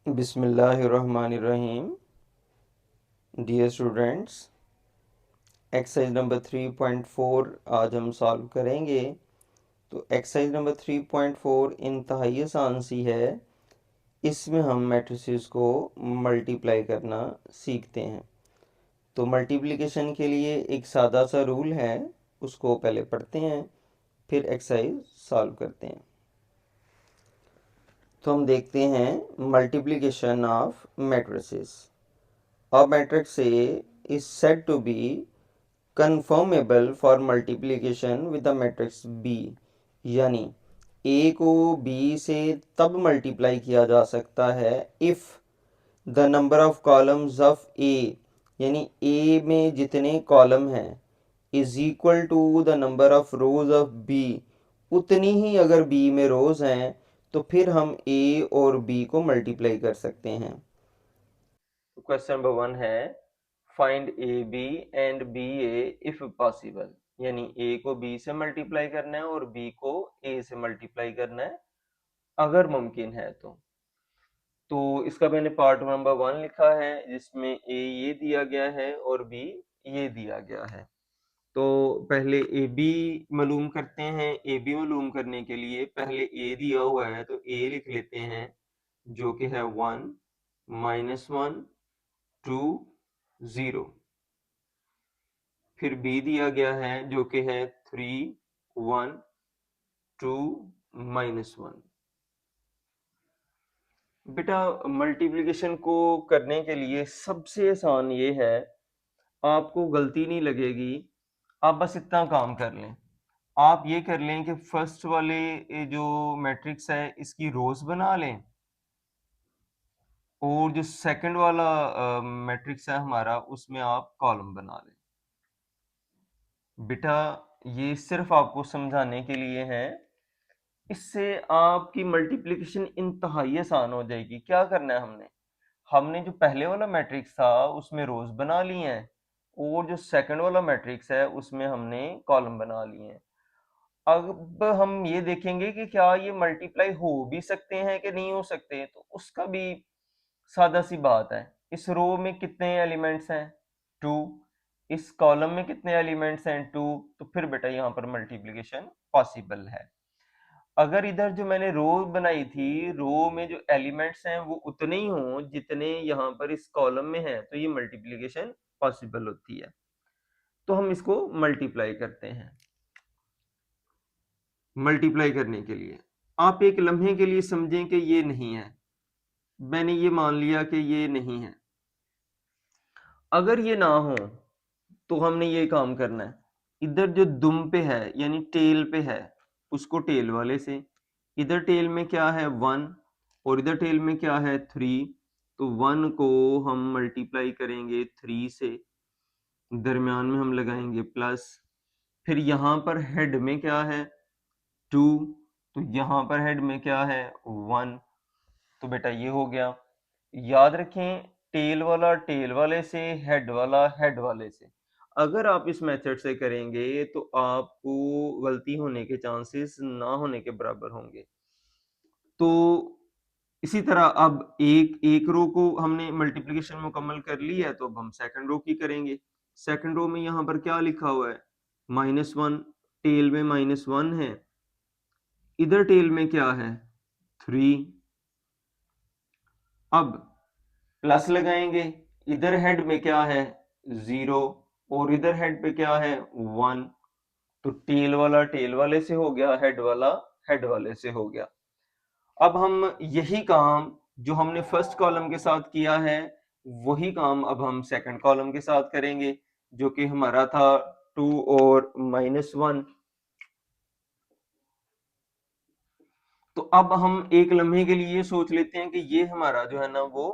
बिस्मिल्लाहिर्रहमानिर्रहीम। Dear students, exercise number 3.4 आज हम सॉल्व करेंगे। तो एक्सरसाइज नंबर 3.4 इंतहाई आसान सी है। इसमें हम मैट्रिसेस को मल्टीप्लाई करना सीखते हैं। तो मल्टीप्लिकेशन के लिए एक सादा सा रूल है, उसको पहले पढ़ते हैं, फिर एक्सरसाइज सॉल्व करते हैं। तो हम देखते हैं multiplication of matrices. A matrix A is said to be conformable for multiplication with the matrix B। यानी A को B से तब मल्टीप्लाई किया जा सकता है if the number of columns of A, यानी A में जितने कॉलम हैं, is equal to the number of rows of B, उतनी ही अगर B में रोज हैं तो फिर हम A और B को मल्टीप्लाई कर सकते हैं। क्वेश्चन नंबर 1 है find A B and B A if possible, यानी ए को बी से मल्टीप्लाई करना है और बी को ए से मल्टीप्लाई करना है अगर मुमकिन है तो इसका मैंने पार्ट नंबर 1 लिखा है जिसमें ए ये दिया गया है और बी ये दिया गया है। तो पहले ए बी मालूम करते हैं। ए बी मालूम करने के लिए पहले ए दिया हुआ है तो ए लिख लेते हैं, जो कि है 1 -1 2 0। फिर बी दिया गया है जो कि है 3 1 2 -1। बेटा मल्टीप्लिकेशन को करने के लिए सबसे आसान ये है, आपको गलती नहीं लगेगी। आप बस इतना काम कर लें, आप ये कर लें कि फर्स्ट वाले जो मैट्रिक्स है इसकी रोज बना लें और जो सेकंड वाला मैट्रिक्स है हमारा उसमें आप कॉलम बना लें। बेटा ये सिर्फ आपको समझाने के लिए है, इससे आपकी मल्टीप्लिकेशन इंतहाई आसान हो जाएगी। क्या करना है हमने, जो पहले वाला मैट्रिक्स था उसमें रोज बना लिए हैं और जो सेकंड वाला मैट्रिक्स है उसमें हमने कॉलम बना लिए हैं। अब हम ये देखेंगे कि क्या ये मल्टीप्लाई हो भी सकते हैं कि नहीं हो सकते, तो उसका भी सादा सी बात है। इस रो में कितने एलिमेंट्स हैं, 2। इस कॉलम में कितने एलिमेंट्स हैं, 2। तो फिर बेटा यहाँ पर मल्टीप्लिकेशन पॉसिबल है। अगर इधर जो मैंने रो बनाई थी, रो में जो एलिमेंट्स हैं वो उतने ही हों जितने यहाँ पर इस कॉलम में हैं, तो ये मल्टीप्लिकेशन पॉसिबल होती है। तो हम इसको मल्टीप्लाई करते हैं। मल्टीप्लाई करने के लिए आप एक लम्हे के लिए समझें कि ये नहीं है, मैंने ये मान लिया कि ये नहीं है। अगर ये ना हो तो हमने ये काम करना है, इधर जो दुम पे है यानी टेल पे है उसको टेल वाले से, इधर टेल में क्या है 1 और इधर टेल में क्या है 3, तो 1 को हम मल्टीप्लाई करेंगे 3 से, दरमियान में हम लगाएंगे प्लस। फिर यहाँ पर हेड में क्या है 2, तो यहाँ पर हेड में क्या है 1, तो बेटा ये हो गया। याद रखें टेल वाला टेल वाले से, हेड वाला हेड वाले से। अगर आप इस मेथड से करेंगे तो आपको गलती होने के चांसेस ना होने के बराबर होंगे। तो इसी तरह अब एक एक रो को हमने मल्टीप्लिकेशन मुकम्मल कर ली है, तो अब हम सेकंड रो की करेंगे। सेकंड रो में यहाँ पर क्या लिखा हुआ है -1, टेल में -1 है, इधर टेल में क्या है 3। अब प्लस लगाएंगे, इधर हेड में क्या है 0 और इधर हेड पे क्या है 1, तो टेल वाला टेल वाले से हो गया, हेड वाला हेड वाले से हो गया। अब हम यही काम जो हमने फर्स्ट कॉलम के साथ किया है वही काम अब हम सेकंड कॉलम के साथ करेंगे, जो कि हमारा था 2 और -1। तो अब हम एक लम्हे के लिए सोच लेते हैं कि ये हमारा जो है ना वो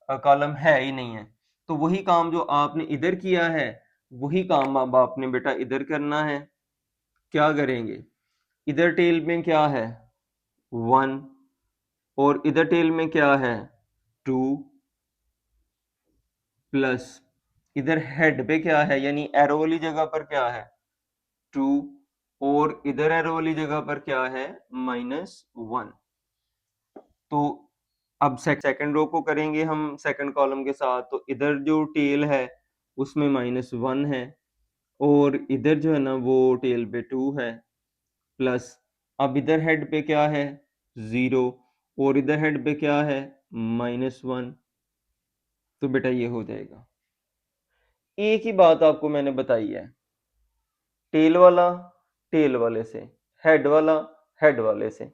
कॉलम है ही नहीं है। तो वही काम जो आपने इधर किया है वही काम अब आपने बेटा इधर करना है। क्या करेंगे, इधर टेल में क्या है 1 और इधर टेल में क्या है 2 प्लस इधर हेड पे क्या है यानी एरो वाली जगह पर क्या है 2 और इधर एरो वाली जगह पर क्या है -1। तो अब सेकंड रो को करेंगे हम सेकंड कॉलम के साथ, तो इधर जो टेल है उसमें -1 है और इधर जो है ना वो टेल पे 2 है, प्लस अब इधर हेड पे क्या है 0 और इधर हेड पे क्या है -1। तो बेटा ये हो जाएगा। एक ही बात आपको मैंने बताई है, टेल वाला टेल वाले से, हेड वाला हेड वाले से।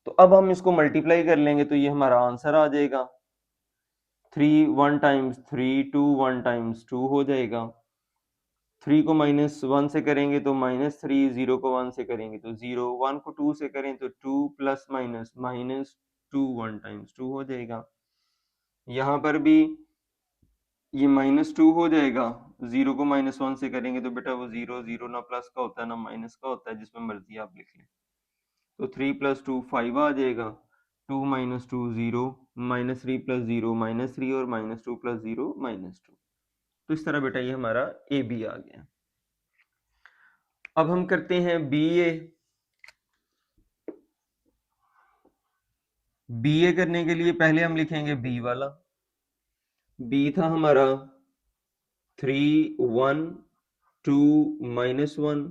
तो अब हम इसको मल्टीप्लाई कर लेंगे तो ये हमारा आंसर आ जाएगा। 3 1 टाइम्स 3 2 1 टाइम्स 2 हो जाएगा। 3 को -1 से करेंगे तो -3, 0 को 1 से करेंगे तो 0, 1 को 2 से करें तो 2 प्लस माइनस -2 1 टाइम्स 2 हो जाएगा। यहाँ पर भी ये -2 हो जाएगा। 0 को -1 से करेंगे तो बेटा वो 0 0 ना प्लस का होता है ना माइनस का होता है, जिसमें मर्जी आप लिख लें। तो 3 + 2 5 आ जाएगा। 2 - 2 0, -3 + 0 -3 और -2 + 0 -2। तो इस तरह बेटा ये हमारा ए बी आ गया। अब हम करते हैं बी ए। बी ए करने के लिए पहले हम लिखेंगे बी वाला। बी था हमारा 3 1 2 -1,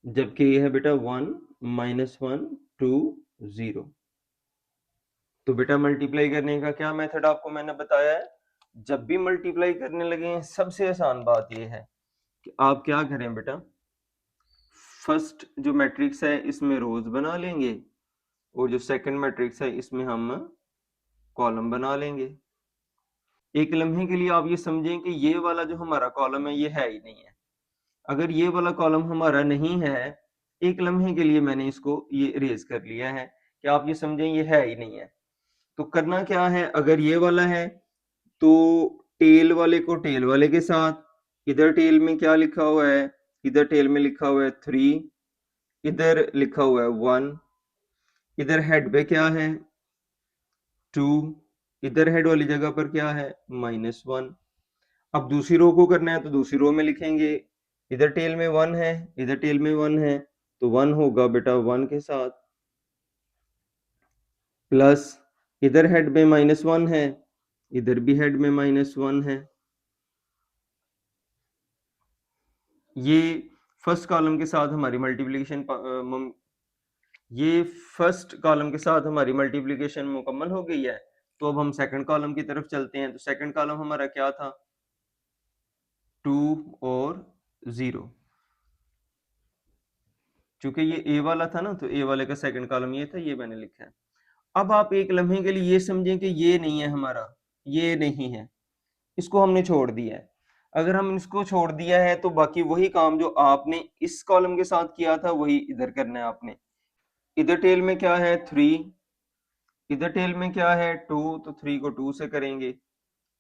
जबकि ये है बेटा 1 -1 2 0। तो बेटा मल्टीप्लाई करने का क्या मेथड आपको मैंने बताया है। जब भी मल्टीप्लाई करने लगे सबसे आसान बात यह है कि आप क्या करें बेटा, फर्स्ट जो मैट्रिक्स है इसमें रोज बना लेंगे और जो सेकंड मैट्रिक्स है इसमें हम कॉलम बना लेंगे। एक लम्हे के लिए आप ये समझें कि ये वाला जो हमारा कॉलम है ये है ही नहीं है। अगर ये वाला कॉलम हमारा नहीं है, एक लम्हे के लिए मैंने इसको ये इरेज कर लिया है कि आप ये समझें ये है ही नहीं है। तो करना क्या है, अगर ये वाला है तो टेल वाले को टेल वाले के साथ, इधर टेल में क्या लिखा हुआ है, इधर टेल में लिखा हुआ है 3, इधर लिखा हुआ है 1, इधर हेड पे क्या है 2, इधर हेड वाली जगह पर क्या है -1। अब दूसरी रो को करना है तो दूसरी रो में लिखेंगे, इधर टेल में 1 है इधर टेल में 1 है तो 1 होगा बेटा 1 के साथ, प्लस इधर हेड में -1 है इधर भी हेड में -1 है। ये फर्स्ट कॉलम के साथ हमारी मल्टीप्लिकेशन ये फर्स्ट कॉलम के साथ हमारी मल्टीप्लिकेशन मुकम्मल हो गई है। तो अब हम सेकंड कॉलम की तरफ चलते हैं। तो सेकंड कॉलम हमारा क्या था 2 और 0। चूंकि ये ए वाला था ना तो ए वाले का सेकंड कॉलम ये था, ये मैंने लिखा है। अब आप एक लम्हे के लिए ये समझें कि ये नहीं है हमारा, ये नहीं है, इसको हमने छोड़ दिया है। अगर हम इसको छोड़ दिया है तो बाकी वही काम जो आपने इस कॉलम के साथ किया था वही इधर करना है आपने। इधर टेल में क्या है 3, इधर टेल में क्या है 2, तो 3 को 2 से करेंगे,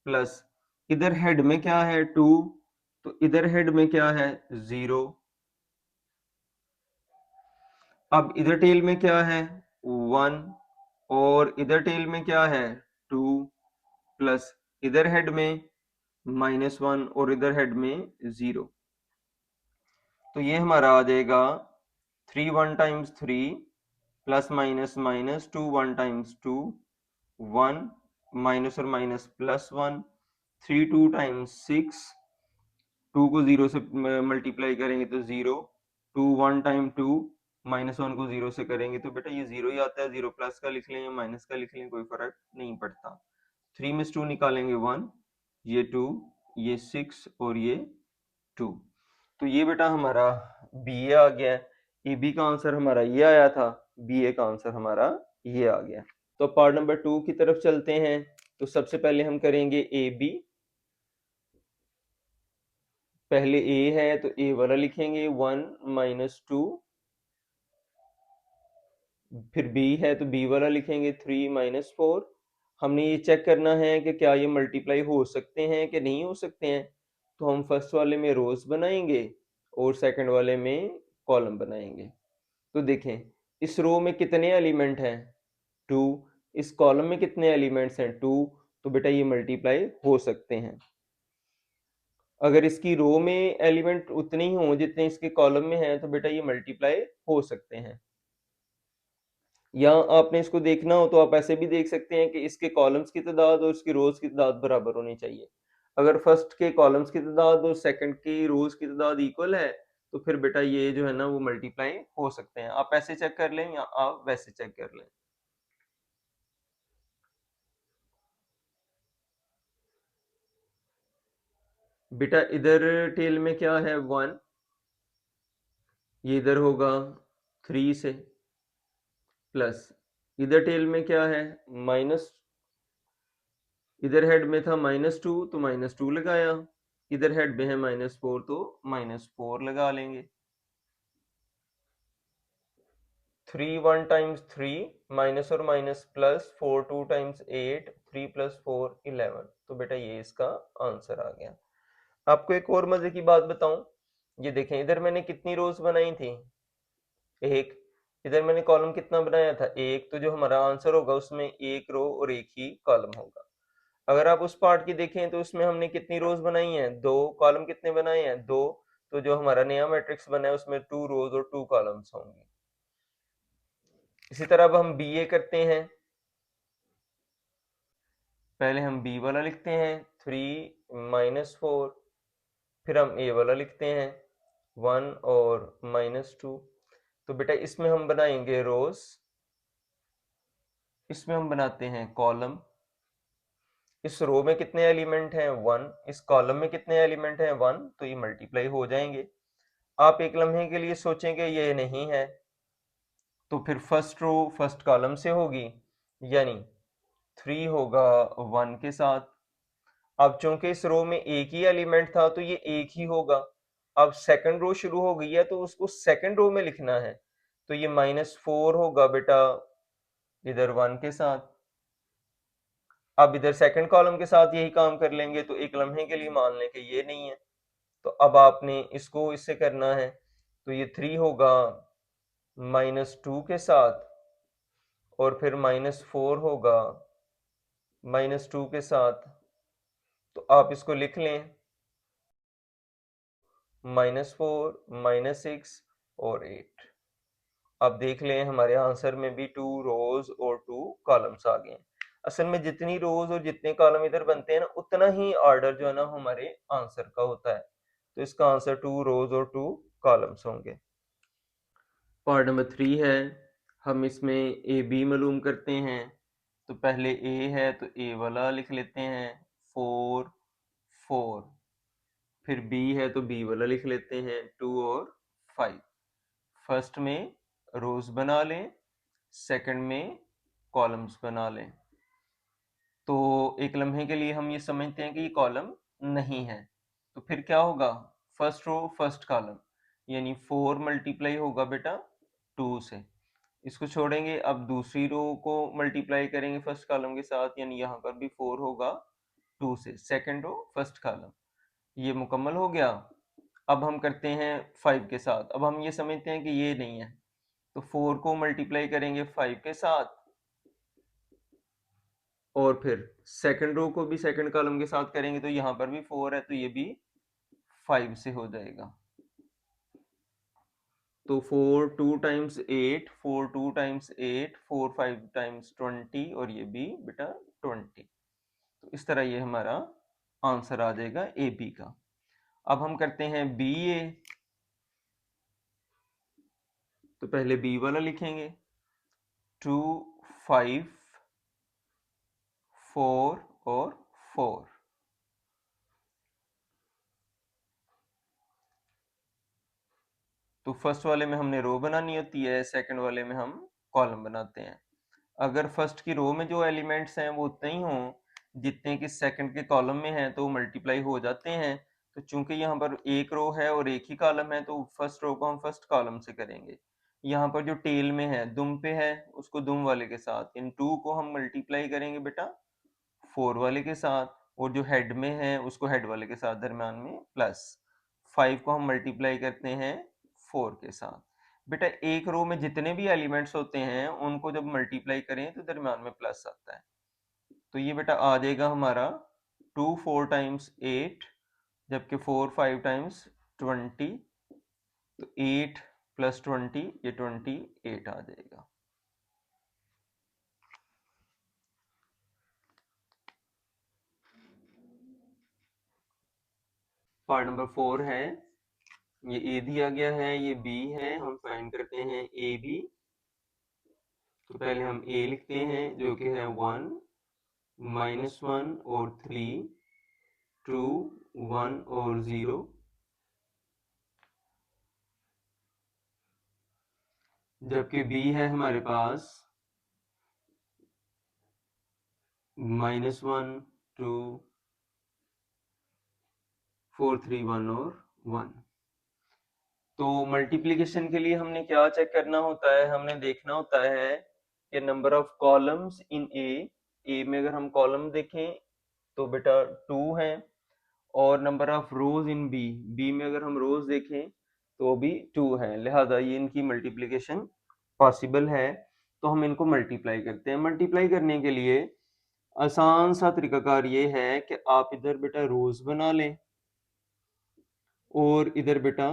प्लस इधर हेड में क्या है 2, तो इधर हेड में क्या है 0। अब इधर टेल में क्या है 1 और इधर टेल में क्या है 2, प्लस इधर हेड में -1 और इधर हेड में 0। तो ये हमारा आ जाएगा 3 1 times 3 plus minus -2 1 times 2 1 minus और माइनस +1 3 2 टाइम्स 6, 2 को 0 से मल्टीप्लाई करेंगे तो 0, 2 1 टाइम 2 -1 को 0 से करेंगे तो बेटा ये 0 ही आता है। 0 प्लस का लिख लें या माइनस का लिख लें कोई फर्क नहीं पड़ता। 3 में से 2 निकालेंगे 1, ये 2, ये 6 और ये 2। तो ये बेटा हमारा बी ए आ गया है। ए बी का आंसर हमारा ये आया था, बी ए का आंसर हमारा ये आ गया। तो पार्ट नंबर 2 की तरफ चलते हैं। तो सबसे पहले हम करेंगे ए बी। पहले ए है तो ए वाला लिखेंगे 1 -2, फिर बी है तो बी वाला लिखेंगे 3 -4। हमने ये चेक करना है कि क्या ये मल्टीप्लाई हो सकते हैं कि नहीं हो सकते हैं। तो हम फर्स्ट वाले में रोज बनाएंगे और सेकंड वाले में कॉलम बनाएंगे। तो देखें इस रो में कितने एलिमेंट हैं 2, इस कॉलम में कितने एलिमेंट्स हैं 2, तो बेटा ये मल्टीप्लाई हो सकते हैं। अगर इसकी रो में एलिमेंट उतने ही हों जितने इसके कॉलम में हैं तो बेटा ये मल्टीप्लाई हो सकते हैं। या आपने इसको देखना हो तो आप ऐसे भी देख सकते हैं कि इसके कॉलम्स की तादाद और इसकी रोज की तादाद बराबर होनी चाहिए। अगर फर्स्ट के कॉलम्स की तादाद और सेकंड की रोज की तादाद इक्वल है तो फिर बेटा ये जो है ना वो मल्टीप्लाई हो सकते हैं। आप ऐसे चेक कर लें या आप वैसे चेक कर लें। बेटा इधर टेल में क्या है 1, ये इधर होगा 3 से, प्लस इधर टेल में क्या है माइनस, इधर हेड में था -2 तो -2 लगाया, इधर हेड में है -4 तो -4 लगा लेंगे। 3 1 टाइम्स 3 माइनस और माइनस प्लस, 4 2 टाइम्स 8, 3 प्लस 4 11। तो बेटा ये इसका आंसर आ गया। आपको एक और मजे की बात बताऊं, ये देखें इधर मैंने कितनी रोज बनाई थी, एक। इधर मैंने कॉलम कितना बनाया था, एक। तो जो हमारा आंसर होगा उसमें एक रो और एक ही कॉलम होगा। अगर आप उस पार्ट की देखें तो उसमें हमने कितनी रोज बनाई हैं, दो। कॉलम कितने बनाए हैं, दो। तो जो हमारा नया मैट्रिक्स बना है उसमें 2 रोज और 2 कॉलम्स होंगे। इसी तरह अब हम बी ए करते हैं। पहले हम बी वाला लिखते हैं 3 - 4, फिर हम ए वाला लिखते हैं 1 और -2। तो बेटा इसमें हम बनाएंगे रोज, इसमें हम बनाते हैं कॉलम। इस रो में कितने एलिमेंट हैं 1, इस कॉलम में कितने एलिमेंट हैं 1, तो ये मल्टीप्लाई हो जाएंगे। आप एक लम्हे के लिए सोचेंगे ये नहीं है, तो फिर फर्स्ट रो फर्स्ट कॉलम से होगी, यानी 3 होगा 1 के साथ। अब चूंकि इस रो में एक ही एलिमेंट था तो ये एक ही होगा। अब सेकंड रो शुरू हो गई है तो उसको सेकंड रो में लिखना है, तो ये -4 होगा बेटा इधर 1 के साथ। अब इधर सेकंड कॉलम के साथ यही काम कर लेंगे, तो एक लम्हे के लिए मान लें कि ये नहीं है। तो अब आपने इसको इससे करना है, तो ये 3 होगा -2 के साथ, और फिर -4 होगा -2 के साथ। तो आप इसको लिख लें -4 -6 और 8। अब देख लें हमारे आंसर में भी 2 रोज और 2 कॉलम्स आ गए हैं। असल में जितनी रोज और जितने कॉलम इधर बनते हैं ना उतना ही ऑर्डर जो है ना हमारे आंसर का होता है। तो इसका आंसर 2 रोज और 2 कॉलम्स होंगे। पार्ट नंबर 3 है, हम इसमें ए बी मालूम करते हैं। तो पहले ए है तो ए वाला लिख लेते हैं 4 4, फिर बी है तो बी वाला लिख लेते हैं 2 और 5। फर्स्ट में रोज बना लें, सेकंड में कॉलम्स बना लें। तो एक लम्हे के लिए हम ये समझते हैं कि ये कॉलम नहीं है, तो फिर क्या होगा, फर्स्ट रो फर्स्ट कॉलम, यानी 4 मल्टीप्लाई होगा बेटा 2 से। इसको छोड़ेंगे, अब दूसरी रो को मल्टीप्लाई करेंगे फर्स्ट कॉलम के साथ, यानी यहाँ पर भी 4 होगा 2 से, सेकंड रो फर्स्ट कॉलम। ये मुकम्मल हो गया। अब हम करते हैं 5 के साथ। अब हम ये समझते हैं कि ये नहीं है, तो 4 को मल्टीप्लाई करेंगे 5 के साथ, और फिर सेकंड रो को भी सेकंड कॉलम के साथ करेंगे, तो यहाँ पर भी 4 है तो ये भी 5 से हो जाएगा। तो 4 2 टाइम्स 8, 4 2 टाइम्स 8, 4 5 टाइम्स 20, और ये भी बेटा 20। तो इस तरह ये हमारा आंसर आ जाएगा ए बी का। अब हम करते हैं बी ए। तो पहले बी वाला लिखेंगे 2 5 4 और 4। तो फर्स्ट वाले में हमने रो बनानी होती है, सेकंड वाले में हम कॉलम बनाते हैं। अगर फर्स्ट की रो में जो एलिमेंट्स हैं वो उतने ही हों जितने कि सेकंड के कॉलम में हैं तो मल्टीप्लाई हो जाते हैं। तो चूंकि यहाँ पर एक रो है और एक ही कॉलम है तो फर्स्ट रो को हम फर्स्ट कॉलम से करेंगे। यहाँ पर जो टेल में है दुम पे है उसको दुम वाले के साथ, इन 2 को हम मल्टीप्लाई करेंगे बेटा 4 वाले के साथ, और जो हेड में है उसको हेड वाले के साथ दरम्यान में प्लस। 5 को हम मल्टीप्लाई करते हैं 4 के साथ। बेटा एक रो में जितने भी एलिमेंट्स होते हैं उनको जब मल्टीप्लाई करें तो दरम्यान में प्लस आता है। तो ये बेटा आ जाएगा हमारा 2 4 टाइम्स 8, जबकि 4 5 टाइम्स 20। तो 8 प्लस 20 ये 28 आ जाएगा। पार्ट नंबर 4 है, ये ए दिया गया है, ये बी है, हम फाइंड करते हैं ए बी। तो पहले हम ए लिखते हैं जो कि है 1, -1 और 3, 2, 1 और 0। जबकि बी है हमारे पास -1, 2, 4, 3, 1 और 1। तो मल्टीप्लिकेशन के लिए हमने क्या चेक करना होता है, हमने देखना होता है कि नंबर ऑफ कॉलम्स इन ए में अगर हम कॉलम देखें तो बेटा 2 है, और number of rows in B में अगर हम रोज देखें तो भी 2 है, लिहाजा ये इनकी मल्टीप्लिकेशन पॉसिबल है। तो हम इनको मल्टीप्लाई करते हैं। मल्टीप्लाई करने के लिए आसान सा तरीकाकार ये है कि आप इधर बेटा रोज बना लें और इधर बेटा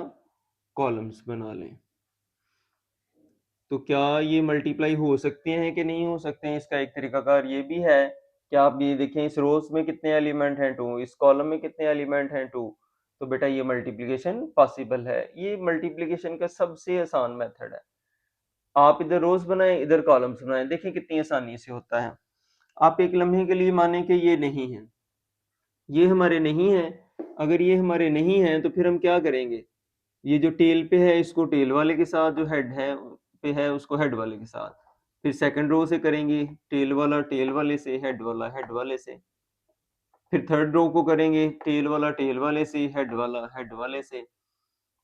कॉलम्स बना लें। तो क्या ये मल्टीप्लाई हो सकते हैं कि नहीं हो सकते हैं, इसका एक तरीकाकार ये भी है कि आप ये देखें इस रोज में कितने एलिमेंट हैं 2, इस कॉलम में कितने एलिमेंट हैं 2। तो बेटा ये मल्टीप्लिकेशन पॉसिबल है। ये मल्टीप्लिकेशन का सबसे आसान मेथड है। आप इधर रोज बनाएं, इधर कॉलम्स बनाएं, देखें कितनी आसानी से होता है। आप एक लम्हे के लिए माने कि ये नहीं है, ये हमारे नहीं है। अगर ये हमारे नहीं है तो फिर हम क्या करेंगे, ये जो टेल पे है इसको टेल वाले के साथ, जो हेड है पे है उसको हेड वाले के साथ। फिर सेकंड रो से करेंगे टेल वाला टेल वाले से, हेड वाला हेड वाले से। फिर थर्ड रो को करेंगे टेल वाला टेल वाले से, हेड वाला हेड वाले से।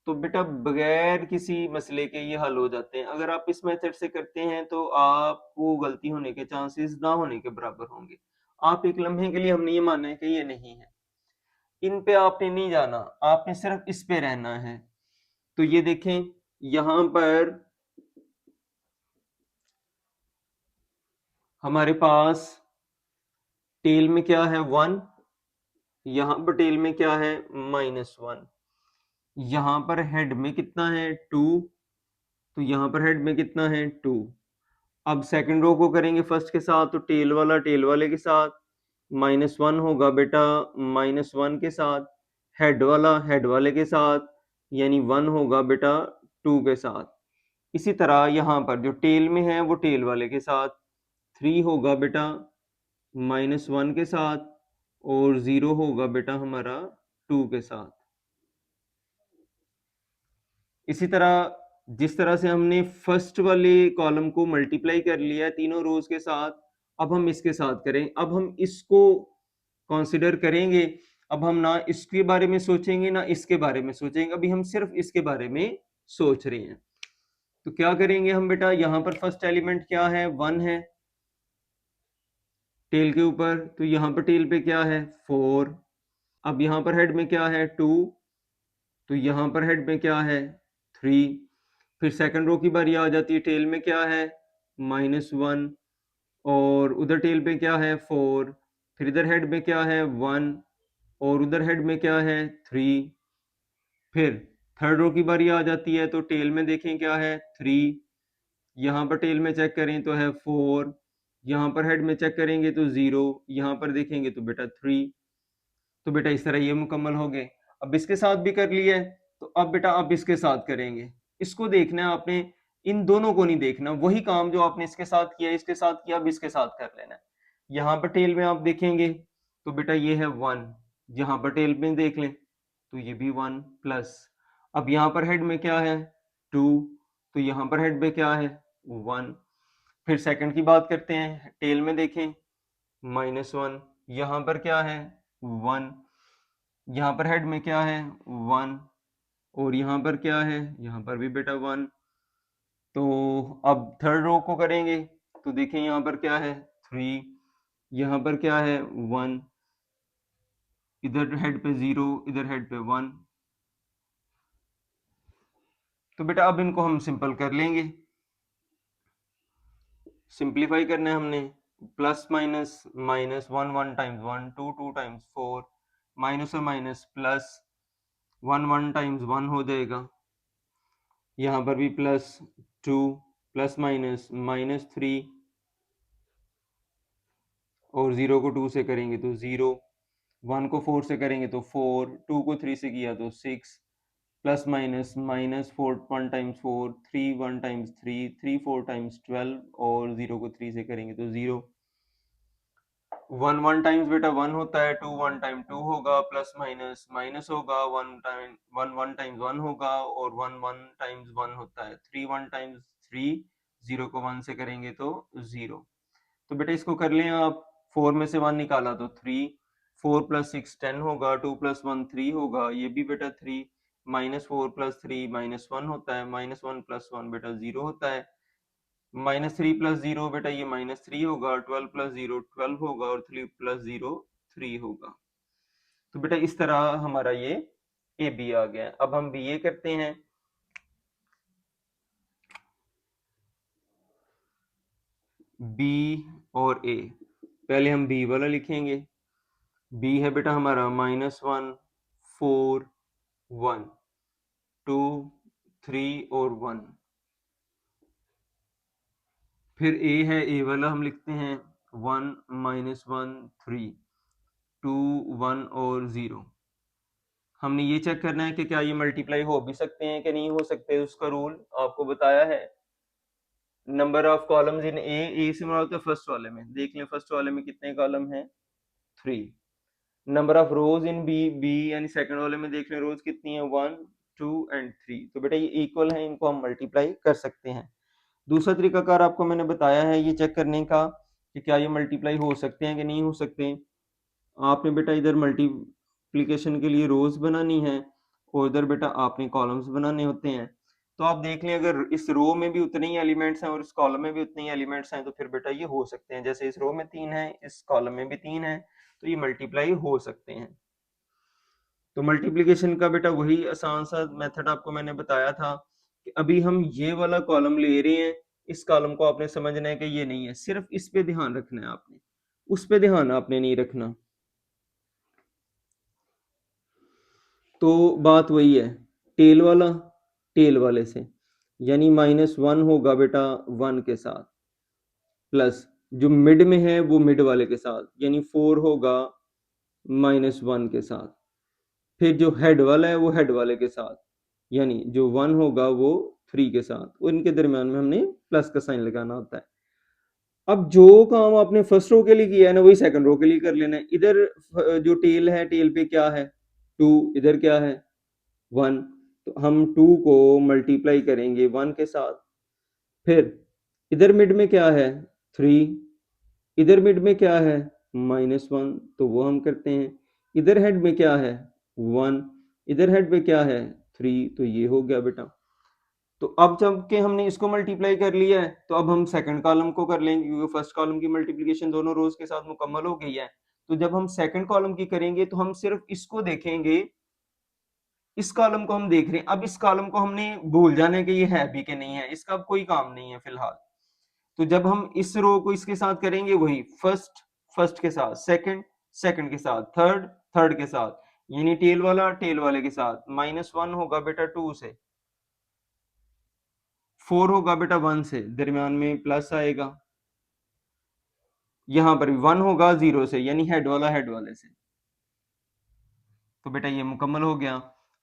तो बेटा बगैर किसी मसले के ये हल हो जाते हैं। अगर आप इस मेथड से करते हैं तो आपको गलती होने के चांसेस ना होने के बराबर होंगे। आप एक लम्हे के लिए हमने ये माना है कि ये नहीं है, इन पे आपने नहीं जाना, आपने सिर्फ इस पे रहना है। तो ये देखें यहां पर हमारे पास टेल में क्या है 1, यहां पर टेल में क्या है -1, यहां पर हेड में कितना है 2, तो यहां पर हेड में कितना है 2। अब सेकंड रो को करेंगे फर्स्ट के साथ, तो टेल वाला टेल वाले के साथ, -1 होगा बेटा -1 के साथ, हेड वाला हेड वाले के साथ, यानी 1 होगा बेटा 2 के साथ। इसी तरह यहाँ पर जो टेल में है वो टेल वाले के साथ, 3 होगा बेटा -1 के साथ, और 0 होगा बेटा हमारा 2 के साथ। इसी तरह जिस तरह से हमने फर्स्ट वाले कॉलम को मल्टीप्लाई कर लिया तीनों रोज के साथ, अब हम इसके साथ करें। अब हम इसको कंसिडर करेंगे। अब हम ना इसके बारे में सोचेंगे ना इसके बारे में सोचेंगे, अभी हम सिर्फ इसके बारे में सोच रहे हैं। तो क्या करेंगे हम बेटा, यहां पर फर्स्ट एलिमेंट क्या है 1 है टेल के ऊपर, तो यहाँ पर टेल पे क्या है 4। अब यहाँ पर हेड में क्या है 2, तो यहाँ पर हेड में क्या है 3। फिर सेकंड रो की बारी आ जाती है, टेल में क्या है -1, और उधर टेल पे क्या है 4। फिर इधर हेड में क्या है 1, और उधर हेड में क्या है 3। फिर थर्ड रो की बारी आ जाती है, तो टेल में देखें क्या है 3, यहाँ पर टेल में चेक करें तो है 4, यहाँ पर हेड में चेक करेंगे तो 0, यहाँ पर देखेंगे तो बेटा 3। तो बेटा इस तरह ये मुकम्मल हो गए। अब इसके साथ भी कर लिया है, तो अब बेटा अब इसके साथ करेंगे। इसको देखना है आपने, इन दोनों को नहीं देखना। वही काम जो आपने इसके साथ किया इसके साथ किया, अब इसके साथ कर लेना है। यहाँ पर टेल में आप देखेंगे तो बेटा ये है 1, यहाँ पर टेल में देख लें तो ये भी 1 प्लस। अब यहाँ पर हेड में क्या है 2, तो यहाँ पर हेड में क्या है 1। फिर सेकंड की बात करते हैं, टेल में देखें -1, यहाँ पर क्या है 1, यहाँ पर हेड में क्या है 1, और यहाँ पर क्या है, यहाँ पर भी बेटा 1। तो अब थर्ड रो को करेंगे तो देखें यहाँ पर क्या है 3, यहाँ पर क्या है 1, इधर हेड पे 0, इधर हेड पे 1। तो बेटा अब इनको हम सिंपल कर लेंगे। सिंप्लीफाई करना है हमने, plus minus minus 1 1 times 1, 2 2 times 4, minus और माइनस प्लस, 1 1 टाइम्स 1 हो जाएगा। यहाँ पर भी +2, प्लस माइनस -3, और 0 को 2 से करेंगे तो 0। 1 को 4 से करेंगे तो 4, 2 को 3 से किया तो 6, plus minus minus 4 1 times 4, 3 1 times 3, 3 4 times 12 और 0 को 3 से करेंगे तो 0। 1 1 टाइम्स बेटा 1 होता है, 2 1 टाइम 2 होगा, प्लस माइनस माइनस होगा, 1 टाइम 1 1 टाइम्स 1 होगा और 1 1 टाइम्स 1 होता है, 3 1 टाइम्स 3, 0 को 1 से करेंगे तो 0। तो बेटा इसको कर लें आप, 4 में से 1 निकाला तो 3, 4 प्लस 6 10 होगा, 2 प्लस 1 3 होगा, ये भी बेटा 3, माइनस 4 प्लस 3 माइनस 1 होता है, माइनस 1 प्लस 1 बेटा 0 होता है, माइनस 3 प्लस 0 बेटा ये माइनस 3 होगा, 12 प्लस 0 12 होगा और 3 प्लस 0 3 होगा। तो बेटा इस तरह हमारा ये ए बी आ गया। अब हम बी ए करते हैं। बी और ए, पहले हम बी वाला लिखेंगे। बी है बेटा हमारा -1 4 1 2 3 और 1। फिर ए है, ए वाला हम लिखते हैं 1 -1 3 2 1 और 0। हमने ये चेक करना है कि क्या ये मल्टीप्लाई हो भी सकते हैं कि नहीं हो सकते। उसका रूल आपको बताया है। नंबर ऑफ कॉलम्स इन ए से मतलब फर्स्ट वाले में देख लें, फर्स्ट वाले में कितने कॉलम हैं, 3। Number of rows in B, B यानी सेकंड वाले में देख लें रोज कितनी है, 1 2 एंड 3। तो बेटा ये इक्वल है, इनको हम मल्टीप्लाई कर सकते हैं। दूसरा तरीकाकार आपको मैंने बताया है ये चेक करने का कि क्या ये मल्टीप्लाई हो सकते हैं कि नहीं हो सकते। आपने बेटा इधर मल्टीप्लिकेशन के लिए रोज बनानी है और इधर बेटा आपने कॉलम्स बनाने होते हैं। तो आप देख लें अगर इस रो में भी उतने ही एलिमेंट्स हैं और इस कॉलम में भी उतने ही एलिमेंट्स हैं तो फिर बेटा ये हो सकते हैं। जैसे इस रो में 3 है, इस कॉलम में भी 3 है, तो ये मल्टीप्लाई हो सकते हैं। तो मल्टीप्लिकेशन का बेटा वही आसान सा मेथड आपको मैंने बताया था कि अभी हम ये वाला कॉलम ले रहे हैं, इस कॉलम को आपने समझना है कि ये नहीं है, सिर्फ इस पे ध्यान रखना है आपने, उस पे ध्यान आपने नहीं रखना। तो बात वही है, टेल वाला टेल वाले से, यानी -1 होगा बेटा 1 के साथ, प्लस जो मिड में है वो मिड वाले के साथ, यानी 4 होगा -1 के साथ। फिर जो हेड वाला है वो हेड वाले के साथ, यानी जो 1 होगा वो 3 के साथ, और इनके दरमियान में हमने प्लस का साइन लगाना होता है। अब जो काम आपने फर्स्ट रो के लिए किया है ना वही सेकंड रो के लिए कर लेना है। इधर जो टेल है, टेल पे क्या है 2, इधर क्या है 1, तो हम 2 को मल्टीप्लाई करेंगे 1 के साथ। फिर इधर मिड में क्या है 3, इधर मिड में क्या है -1, तो वो हम करते हैं। इधर हेड में क्या है 1, इधर हेड में क्या है 3, तो ये हो गया बेटा। तो अब जब के हमने इसको मल्टीप्लाई कर लिया है तो अब हम सेकंड कॉलम को कर लेंगे क्योंकि फर्स्ट कॉलम की मल्टीप्लिकेशन दोनों रोज के साथ मुकम्मल हो गई है। तो जब हम सेकंड कॉलम की करेंगे तो हम सिर्फ इसको देखेंगे, इस कॉलम को हम देख रहे हैं। अब इस कॉलम को हमने भूल जाना है कि ये है भी कि नहीं है, इसका अब कोई काम नहीं है फिलहाल। तो जब हम इस रो को इसके साथ करेंगे वही फर्स्ट फर्स्ट के साथ, सेकंड सेकंड के साथ, थर्ड थर्ड के साथ, यानी टेल वाला टेल वाले के साथ। -1 होगा बेटा 2 से, 4 होगा बेटा 1 से, दरमियान में प्लस आएगा। यहां पर 1 होगा 0 से, यानी हेड वाला हेड वाले से। तो बेटा ये मुकम्मल हो गया।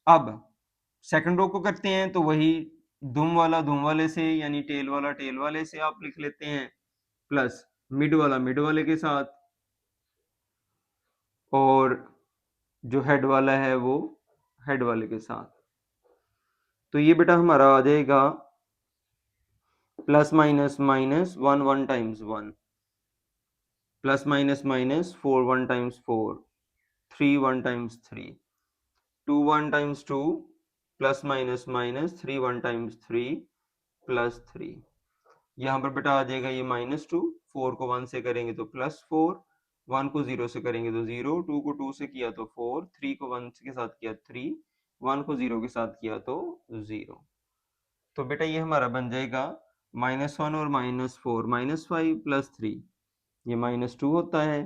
अब सेकंड रो को करते हैं तो वही दुम वाला दुम वाले से, यानी टेल वाला टेल वाले से आप लिख लेते हैं, प्लस मिड वाला मिड वाले के साथ, और जो हेड वाला है वो हेड वाले के साथ। तो ये बेटा हमारा आ जाएगा plus minus minus 1 1 times 1, plus minus minus 4 1 times 4, 3 1 times 3, 2 1 times 2, plus minus minus 3 1 times 3 plus 3। यहाँ पर बेटा आ जाएगा ये -2, 4 को 1 से करेंगे तो +4, 1 को 0 से करेंगे तो 0, 2 को 2 से किया तो 4, 3 को 1 के साथ किया 3, 1 को 0 के साथ किया तो 0। तो बेटा ये हमारा बन जाएगा -1 और -4, -5 प्लस 3, ये -2 होता है।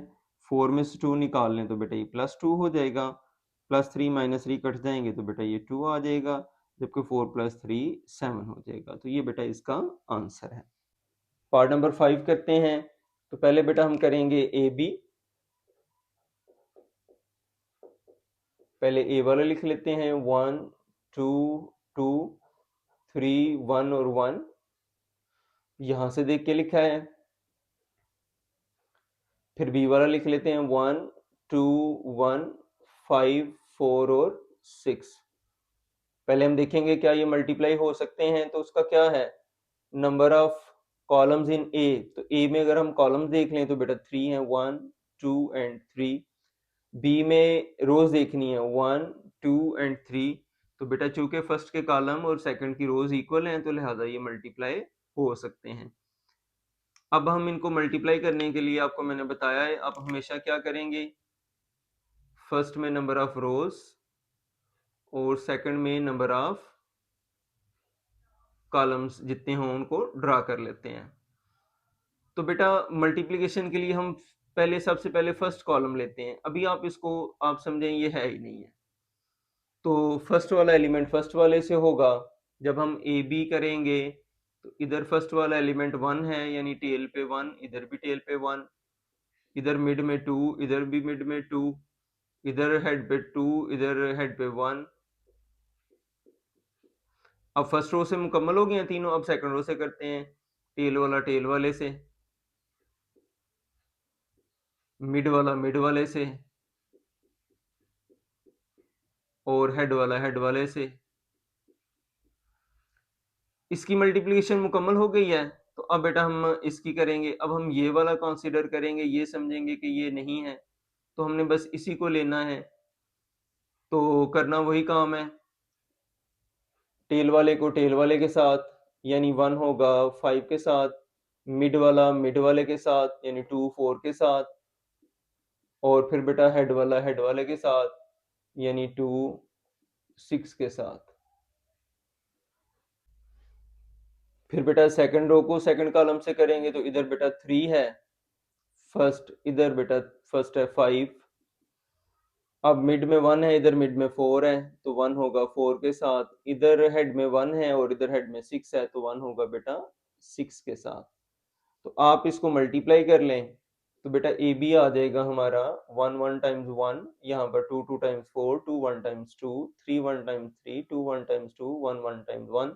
4 में से 2 निकाल लें तो बेटा ये +2 हो जाएगा, +3 -3 कट जाएंगे तो बेटा ये 2 आ जाएगा, जबकि 4 + 3 7 हो जाएगा। तो ये बेटा इसका आंसर है। पार्ट नंबर 5 करते हैं। तो पहले बेटा हम करेंगे ए बी। पहले ए वाला लिख लेते हैं 1 2 2 3 1 और 1, यहां से देख के लिखा है। फिर बी वाला लिख लेते हैं 1 2 1 5 4 और 6। पहले हम देखेंगे क्या ये मल्टीप्लाई हो सकते हैं, तो उसका क्या है, नंबर ऑफ कॉलम्स इन ए। तो ए में अगर हम कॉलम्स देख लें तो बेटा 3 है, 1 2 एंड 3। बी में रोज देखनी है 1 2 एंड 3। तो बेटा चूंकि फर्स्ट के कॉलम और सेकंड की रोज इक्वल हैं तो लिहाजा ये मल्टीप्लाई हो सकते हैं। अब हम इनको मल्टीप्लाई करने के लिए आपको मैंने बताया है, आप हमेशा क्या करेंगे, फर्स्ट में नंबर ऑफ रोज और सेकंड में नंबर ऑफ कॉलम्स जितने हों उनको ड्रा कर लेते हैं। तो बेटा मल्टीप्लिकेशन के लिए हम पहले सबसे पहले फर्स्ट कॉलम लेते हैं। अभी आप इसको आप समझें ये है ही नहीं है, तो फर्स्ट वाला एलिमेंट फर्स्ट वाले से होगा। जब हम ए बी करेंगे तो इधर फर्स्ट वाला एलिमेंट 1 है, यानी टेल पे 1, इधर भी टेल पे 1, इधर मिड में 2, इधर भी मिड में 2, इधर हेड पे 2, इधर हेड पे 1। अब फर्स्ट रो से मुकम्मल हो गए हैं तीनों, अब सेकंड रो से करते हैं। टेल वाला टेल वाले से, मिड वाला मिड वाले से, और हेड वाला हेड वाले से। इसकी मल्टीप्लिकेशन मुकम्मल हो गई है, तो अब बेटा हम इसकी करेंगे। अब हम ये वाला कंसीडर करेंगे, ये समझेंगे कि ये नहीं है, तो हमने बस इसी को लेना है। तो करना वही काम है, टेल वाले को टेल वाले के साथ, यानी 1 होगा 5 के साथ, मिड वाला मिड वाले के साथ यानी 2 4 के साथ, और फिर बेटा हेड वाला हेड वाले के साथ यानी 2 6 के साथ। फिर बेटा सेकंड रो को सेकंड कॉलम से करेंगे, तो इधर बेटा 3 है फर्स्ट, इधर बेटा फर्स्ट है 5। अब मिड में 1 है, इधर मिड में 4 है, तो 1 होगा 4 के साथ, इधर हेड में 1 है और इधर हेड में 6 है, तो 1 होगा बेटा 6 के साथ। तो आप इसको मल्टीप्लाई कर लें तो बेटा ए बी आ जाएगा हमारा 1 1 टाइम्स 1, यहाँ पर 2 2 times 4, 2 1 times 2, 3 1 times 3, 2 1 times 2, 1 1 times 1,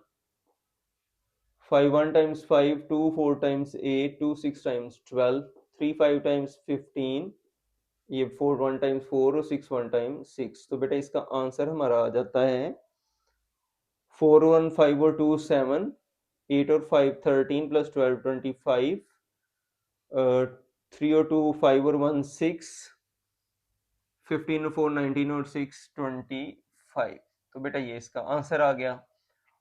5 1 times 5, 2 4 times 8, 2 6 times 12, 3 5 times 15, ये 4 1 टाइम्स 4 और 6 1 टाइम्स 6। तो बेटा इसका आंसर हमारा आ जाता है 4 1 5 और 2 7, 8 और 5 13 प्लस 12 25, 3 और 2 5 और 1 6, 15 और 4 19 और 6 25। तो बेटा ये इसका आंसर आ गया।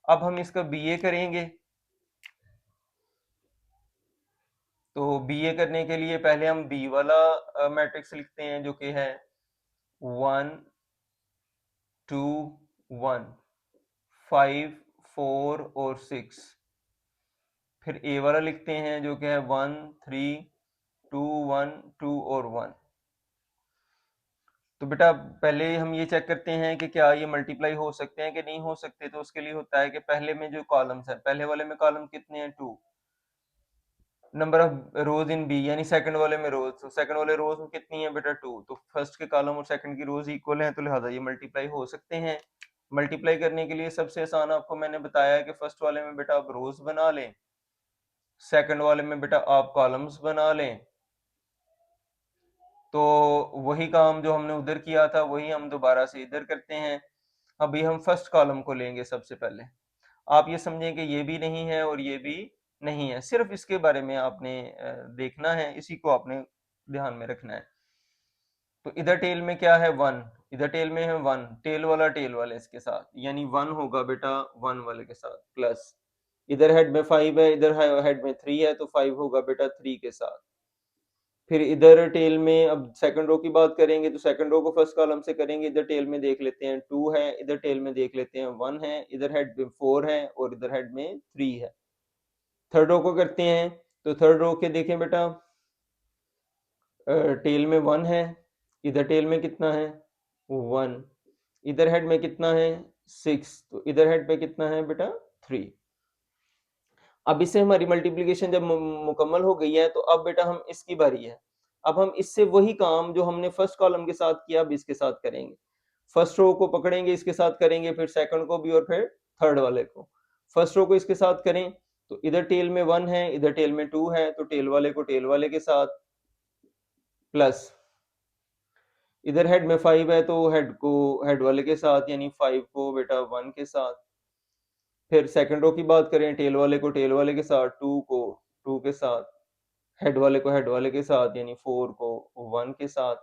अब हम इसका बीए करेंगे। तो बीए करने के लिए पहले हम बी वाला मैट्रिक्स लिखते हैं जो कि है 1 2 1 5 4 और 6। फिर ए वाला लिखते हैं जो कि है 1 3 2 1 2 और 1। तो बेटा पहले हम ये चेक करते हैं कि क्या ये मल्टीप्लाई हो सकते हैं कि नहीं हो सकते। तो उसके लिए होता है कि पहले में जो कॉलम्स है, पहले वाले में कॉलम कितने हैं 2, number of rows in B यानी सेकंड वाले में रोज, तो सेकंड वाले रोज में कितनी है बेटा 2, तो फर्स्ट के कॉलम और सेकंड की रोज इक्वल हैं, तो लिहाजा ये मल्टीप्लाई हो सकते हैं। मल्टीप्लाई करने के लिए सबसे आसान आपको मैंने बताया कि फर्स्ट वाले में बेटा आप रोज बना लें, सेकंड वाले में बेटा आप कॉलम्स बना लें। तो वही काम जो हमने उधर किया था वही हम दोबारा से इधर करते हैं। अभी हम फर्स्ट कॉलम को लेंगे सबसे पहले। आप ये समझें कि ये भी नहीं है और ये भी नहीं है, सिर्फ इसके बारे में आपने देखना है, इसी को आपने ध्यान में रखना है। तो इधर टेल में क्या है 1, इधर टेल में है 1, टेल वाला टेल वाले इसके साथ यानी 1 होगा बेटा 1 वाले के साथ, प्लस इधर हेड में 5 है, इधर हेड में 3 है, तो 5 होगा बेटा 3 के साथ। फिर इधर टेल में अब सेकंड रो की बात करेंगे तो सेकंड रो को फर्स्ट कॉलम से करेंगे, इधर टेल में देख लेते हैं 2 है, इधर टेल में देख लेते हैं 1 है, इधर हेड में 4 है और इधर हेड में 3 है। थर्ड रो को करते हैं, तो थर्ड रो के देखें बेटा टेल में 1 है, इधर टेल में कितना है 1, इधर हेड में कितना है 6, तो इधर हेड पे कितना है बेटा 3। अब इससे हमारी मल्टीप्लिकेशन जब मुकम्मल हो गई है, तो अब बेटा हम इसकी बारी है। अब हम इससे वही काम जो हमने फर्स्ट कॉलम के साथ किया अब इसके साथ करेंगे। फर्स्ट रो को पकड़ेंगे, इसके साथ करेंगे, फिर सेकंड को भी और फिर थर्ड वाले को। फर्स्ट रो को इसके साथ करें तो इधर टेल में 1 है, इधर टेल में 2 है, तो टेल वाले को टेल वाले के साथ प्लस, इधर हेड में 5 है तो हेड को हेड वाले के साथ, यानी 5 को बेटा 1 के साथ। फिर सेकंड रो की बात करें, टेल वाले को टेल वाले के साथ, 2 को 2 के साथ, हेड वाले को हेड वाले के साथ, यानी 4 को 1 के साथ।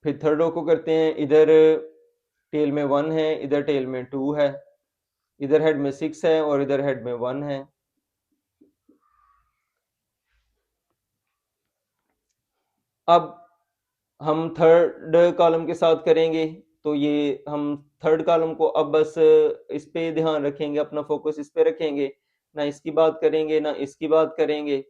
फिर थर्ड रो को करते हैं, इधर टेल में 1 है, इधर टेल में 2 है, इधर हेड में 6 है और इधर हेड में 1 है। अब हम थर्ड कॉलम के साथ करेंगे, तो ये हम थर्ड कॉलम को अब बस इस पे ध्यान रखेंगे, अपना फोकस इस पे रखेंगे, ना इसकी बात करेंगे ना इसकी बात करेंगे।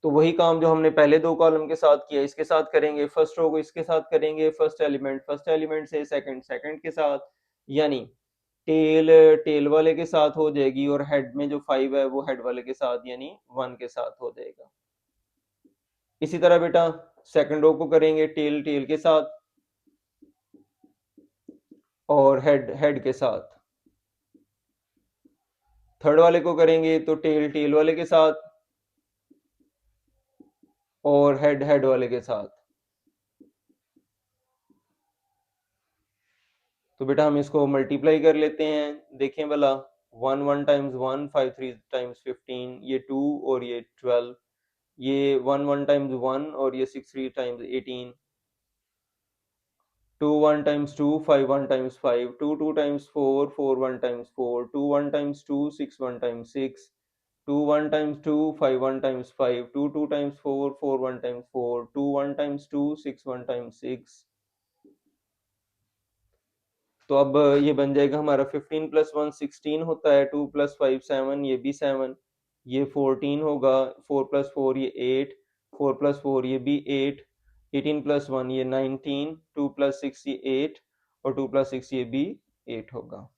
तो वही काम जो हमने पहले दो कॉलम के साथ किया इसके साथ करेंगे, फर्स्ट रो को इसके साथ करेंगे, फर्स्ट एलिमेंट से सेकंड सेकंड के साथ, यानी टेल टेल वाले के साथ हो जाएगी और हेड में जो 5 है वो हेड वाले के साथ यानी 1 के साथ हो जाएगा। इसी तरह बेटा सेकंड रो को करेंगे टेल टेल के साथ और हेड हेड के साथ। थर्ड वाले को करेंगे तो टेल टेल वाले के साथ और हेड हेड वाले के साथ। तो बेटा हम इसको मल्टीप्लाई कर लेते हैं, देखें भला, 1 1 टाइम्स 1 5 3 टाइम्स 15, ये 2 और ये 12, ये 1 1 टाइम्स 1 और ये 6 3 times 18, 2 1 times 2 5 1 times 5, 2 2 times 4 4 1 times 4, 2 1 times 2 6 1 times 6, 2 1 times 2 5 1 times 5, 2 2 times 4 4 1 times 4, 2 1 times 2 6 1 times 6। तो अब ये बन जाएगा हमारा 15 प्लस 1 16 होता है, 2 प्लस 5 7, ये भी 7, ये 14 होगा, 4 प्लस 4 ये 8, 4 प्लस 4 ये भी 8, 18 प्लस 1 ये 19, 2 प्लस 6 ये 8 और 2 प्लस 6 ये भी 8 होगा।